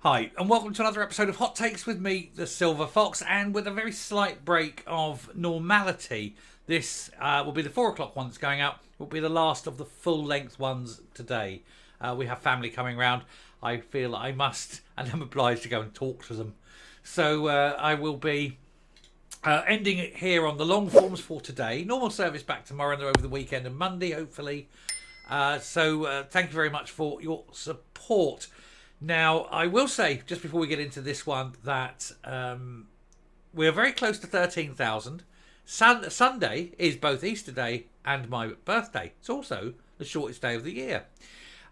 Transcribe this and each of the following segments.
Hi, and welcome to another episode of Hot Takes with me, the Silver Fox, and with a very slight break of normality. This will be the 4 o'clock one that's going out. It will be the last of the full-length ones today. We have family coming round. I feel I must, and I'm obliged to go and talk to them. So I will be ending it here on the long forms for today. Normal service back tomorrow and over the weekend and Monday, hopefully. So thank you very much for your support. Now, I will say, just before we get into this one, that we're very close to 13,000. Sunday is both Easter Day and my birthday. It's also the shortest day of the year.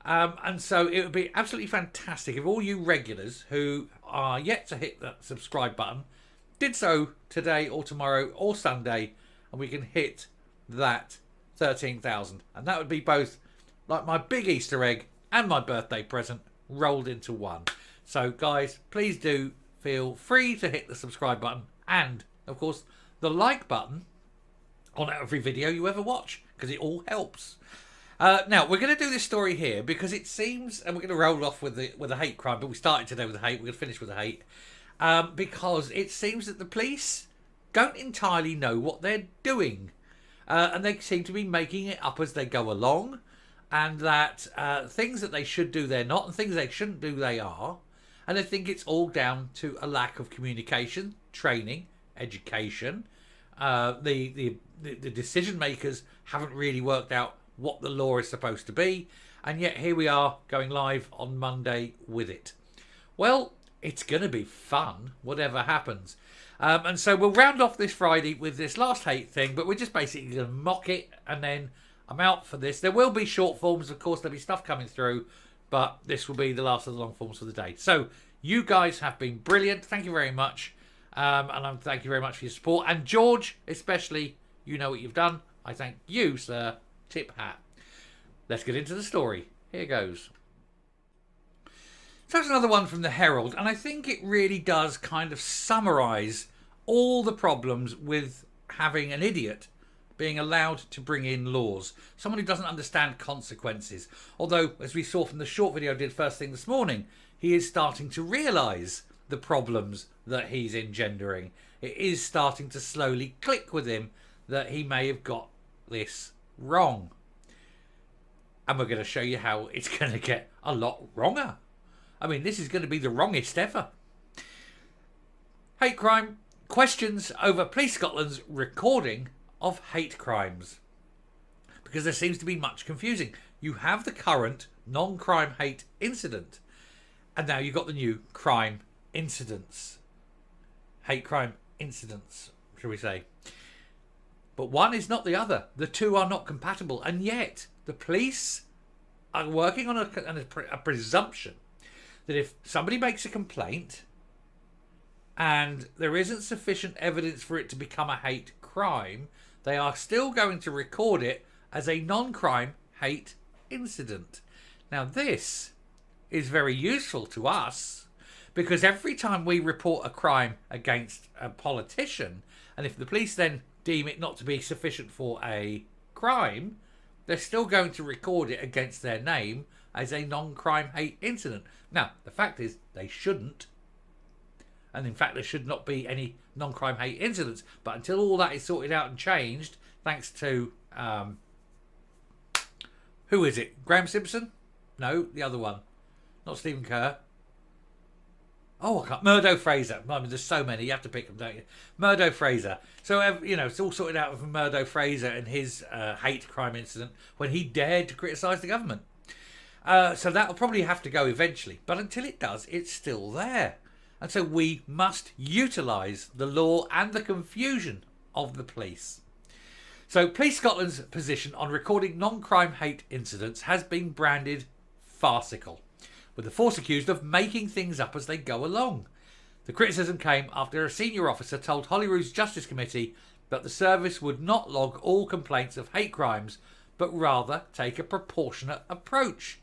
And so it would be absolutely fantastic if all you regulars who are yet to hit that subscribe button did so today or tomorrow or Sunday, and we can hit that 13,000. And that would be both like my big Easter egg and my birthday present rolled into one. So guys, please do feel free to hit the subscribe button and of course the like button on every video you ever watch, because it all helps. Now we're going to do this story here because it seems, and we're going to roll off with the hate crime, but we started today with the hate, we're going to finish with the hate, because it seems that the police don't entirely know what they're doing, and they seem to be making it up as they go along. And that things that they should do, they're not, and things they shouldn't do, they are. And I think it's all down to a lack of communication, training, education. The decision makers haven't really worked out what the law is supposed to be. And yet here we are going live on Monday with it. Well, it's going to be fun, whatever happens. And so we'll round off this Friday with this last hate thing, but we're just basically going to mock it, and then I'm out for this. There will be short forms, of course, there'll be stuff coming through, but this will be the last of the long forms for the day. So you guys have been brilliant. Thank you very much. And thank you very much for your support. And George, especially, you know what you've done. I thank you, sir. Tip hat. Let's get into the story. Here goes. So that's another one from the Herald, and I think it really does kind of summarise all the problems with having an idiot being allowed to bring in laws. Someone who doesn't understand consequences. Although, as we saw from the short video I did first thing this morning, he is starting to realise the problems that he's engendering. It is starting to slowly click with him that he may have got this wrong. And we're going to show you how it's going to get a lot wronger. I mean, this is going to be the wrongest ever. Hate crime. Questions over Police Scotland's recording of hate crimes, because there seems to be much confusing. You have the current non-crime hate incident, and now you've got the new crime incidents, hate crime incidents, shall we say. But one is not the other. The two are not compatible, and yet the police are working on a presumption that if somebody makes a complaint and there isn't sufficient evidence for it to become a hate crime, they are still going to record it as a non-crime hate incident. Now this is very useful to us, because every time we report a crime against a politician, and if the police then deem it not to be sufficient for a crime, they're still going to record it against their name as a non-crime hate incident. Now, the fact is, they shouldn't. And in fact, there should not be any non-crime hate incidents. But until all that is sorted out and changed, thanks to, who is it? Graham Simpson? No, the other one. Not Stephen Kerr. Oh, I can't. Murdo Fraser. I mean, there's so many. You have to pick them, don't you? Murdo Fraser. So, you know, it's all sorted out with Murdo Fraser and his hate crime incident when he dared to criticise the government. So that'll probably have to go eventually. But until it does, it's still there. And so we must utilise the law and the confusion of the police. So Police Scotland's position on recording non-crime hate incidents has been branded farcical, with the force accused of making things up as they go along. The criticism came after a senior officer told Holyrood's Justice Committee that the service would not log all complaints of hate crimes, but rather take a proportionate approach.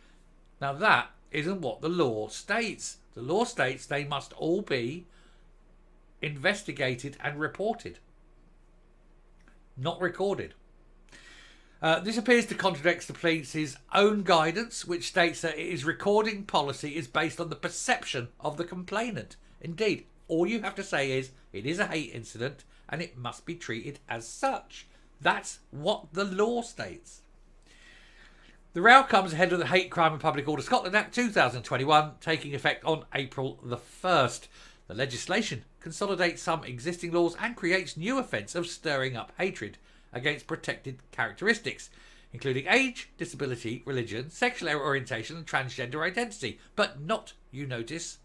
Now that isn't what the law states. The law states they must all be investigated and reported, not recorded. This appears to contradict the police's own guidance, which states that its recording policy is based on the perception of the complainant. Indeed, all you have to say is it is a hate incident and it must be treated as such. That's what the law states. The row comes ahead of the Hate Crime and Public Order Scotland Act 2021, taking effect on April the 1st. The legislation consolidates some existing laws and creates new offence of stirring up hatred against protected characteristics, including age, disability, religion, sexual orientation and transgender identity, but not, you notice,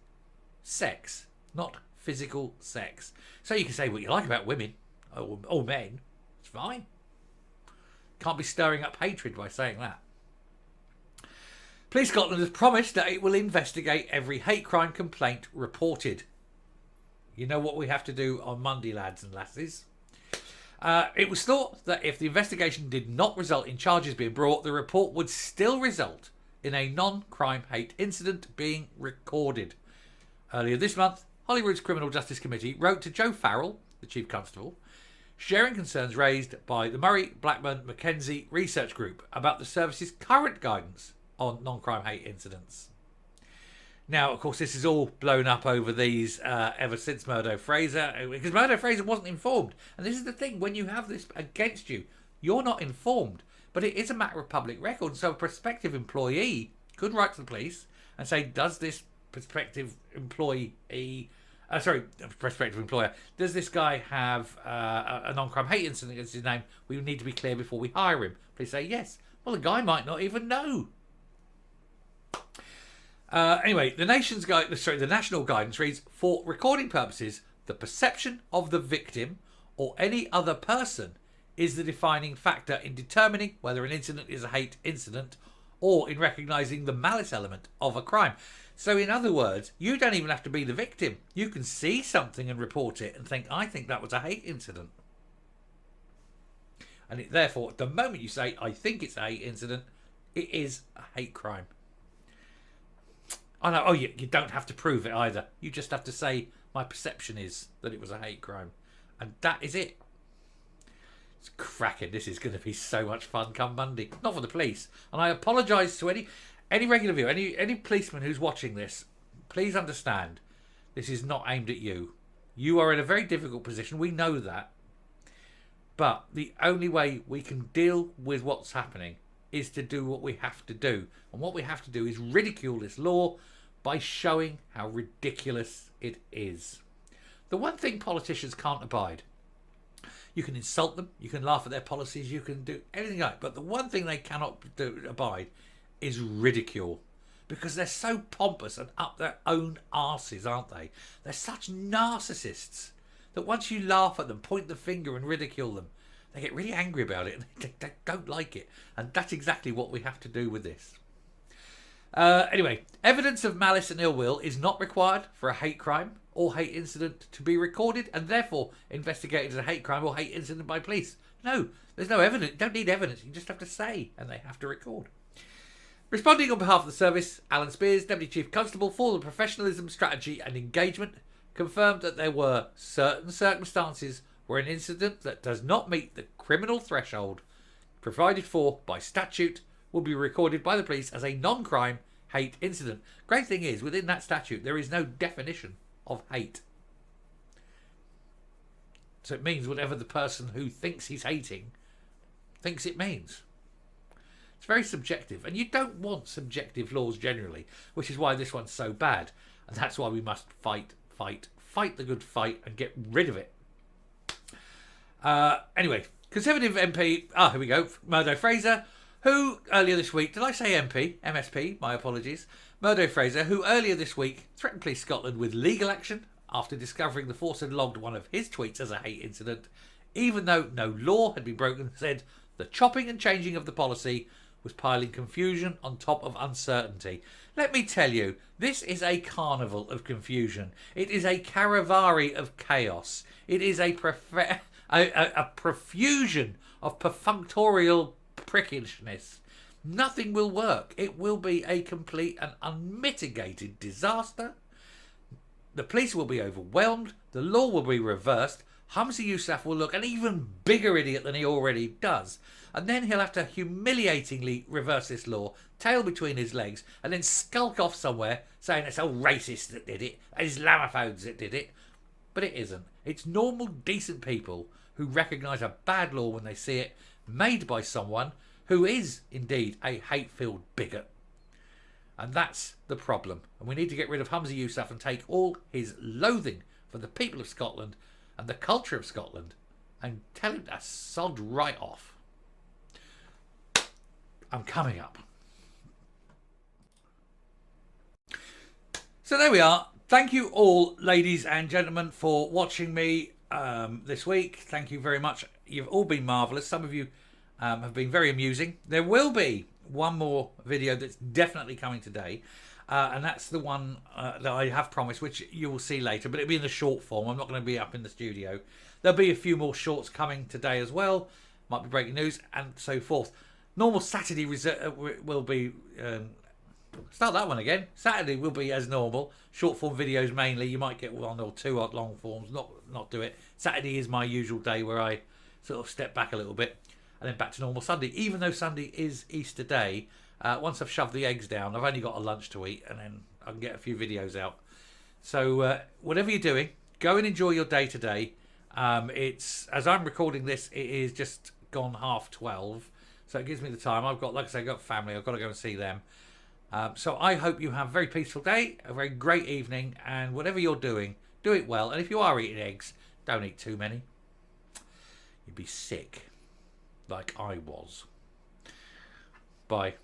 sex, not physical sex. So you can say what you like about women or men, it's fine. Can't be stirring up hatred by saying that. Police Scotland has promised that it will investigate every hate crime complaint reported. You know what we have to do on Monday, lads and lasses. It was thought that if the investigation did not result in charges being brought, the report would still result in a non-crime hate incident being recorded. Earlier this month, Holyrood's Criminal Justice Committee wrote to Joe Farrell, the Chief Constable, sharing concerns raised by the Murray Blackburn Mackenzie Research Group about the service's current guidance on non-crime hate incidents. Now, of course, this is all blown up over these ever since Murdo Fraser, because Murdo Fraser wasn't informed. And this is the thing, when you have this against you, you're not informed. But it is a matter of public record. So a prospective employee could write to the police and say, does this prospective employer, does this guy have a non-crime hate incident against his name? We need to be clear before we hire him. Please say yes. Well, the guy might not even know. Anyway, the national guidance reads, for recording purposes, the perception of the victim or any other person is the defining factor in determining whether an incident is a hate incident or in recognising the malice element of a crime. So in other words, you don't even have to be the victim. You can see something and report it and think, I think that was a hate incident. And therefore, at the moment you say, I think it's a hate incident, it is a hate crime. I know, you don't have to prove it either. You just have to say, my perception is that it was a hate crime. And that is it. It's cracking. This is going to be so much fun come Monday. Not for the police. And I apologise to any regular viewer, any policeman who's watching this. Please understand, this is not aimed at you. You are in a very difficult position. We know that. But the only way we can deal with what's happening is to do what we have to do. And what we have to do is ridicule this law by showing how ridiculous it is. The one thing politicians can't abide, you can insult them, you can laugh at their policies, you can do anything like that, but the one thing they cannot abide is ridicule. Because they're so pompous and up their own arses, aren't they? They're such narcissists that once you laugh at them, point the finger and ridicule them, they get really angry about it and they don't like it. And that's exactly what we have to do with this. Anyway, evidence of malice and ill will is not required for a hate crime or hate incident to be recorded and therefore investigated as a hate crime or hate incident by police. No, there's no evidence. You don't need evidence. You just have to say and they have to record. Responding on behalf of the service, Alan Spears, Deputy Chief Constable for the Professionalism, Strategy and Engagement, confirmed that there were certain circumstances where an incident that does not meet the criminal threshold provided for by statute will be recorded by the police as a non-crime hate incident. Great thing is, within that statute, there is no definition of hate. So it means whatever the person who thinks he's hating thinks it means. It's very subjective, and you don't want subjective laws generally, which is why this one's so bad. And that's why we must fight the good fight and get rid of it. Anyway, Conservative MP, here we go, Murdo Fraser, who earlier this week, did I say MP? MSP, my apologies. Murdo Fraser, who earlier this week threatened Police Scotland with legal action after discovering the force had logged one of his tweets as a hate incident, even though no law had been broken, said the chopping and changing of the policy was piling confusion on top of uncertainty. Let me tell you, this is a carnival of confusion. It is a caravari of chaos. It is a profusion of perfunctorial prickishness. Nothing will work. It will be a complete and unmitigated disaster. The police will be overwhelmed. The law will be reversed. Humza Yousaf will look an even bigger idiot than he already does. And then he'll have to humiliatingly reverse this law, tail between his legs, and then skulk off somewhere saying it's all racists that did it, Islamophobes that did it. But it isn't. It's normal, decent people who recognise a bad law when they see it, made by someone who is indeed a hate-filled bigot. And that's the problem. And we need to get rid of Humza Yousaf and take all his loathing for the people of Scotland and the culture of Scotland and tell him to sod right off. I'm coming up. So there we are. Thank you all, ladies and gentlemen, for watching me this week. Thank you very much. You've all been marvellous. Some of you have been very amusing. There will be one more video that's definitely coming today. And that's the one that I have promised, which you will see later. But it'll be in the short form. I'm not going to be up in the studio. There'll be a few more shorts coming today as well. Might be breaking news and so forth. Normal Saturday will be... start that one again. Saturday will be as normal. Short form videos mainly. You might get one or two long forms. Not do it. Saturday is my usual day where I sort of step back a little bit. And then back to normal Sunday. Even though Sunday is Easter Day... once I've shoved the eggs down, I've only got a lunch to eat, and then I can get a few videos out. So whatever you're doing, go and enjoy your day today. It's, as I'm recording this, it is just gone 12:30, so it gives me the time. I've got, like I say, I've got family. I've got to go and see them. So I hope you have a very peaceful day, a very great evening, and whatever you're doing, do it well. And if you are eating eggs, don't eat too many. You'd be sick, like I was. Bye.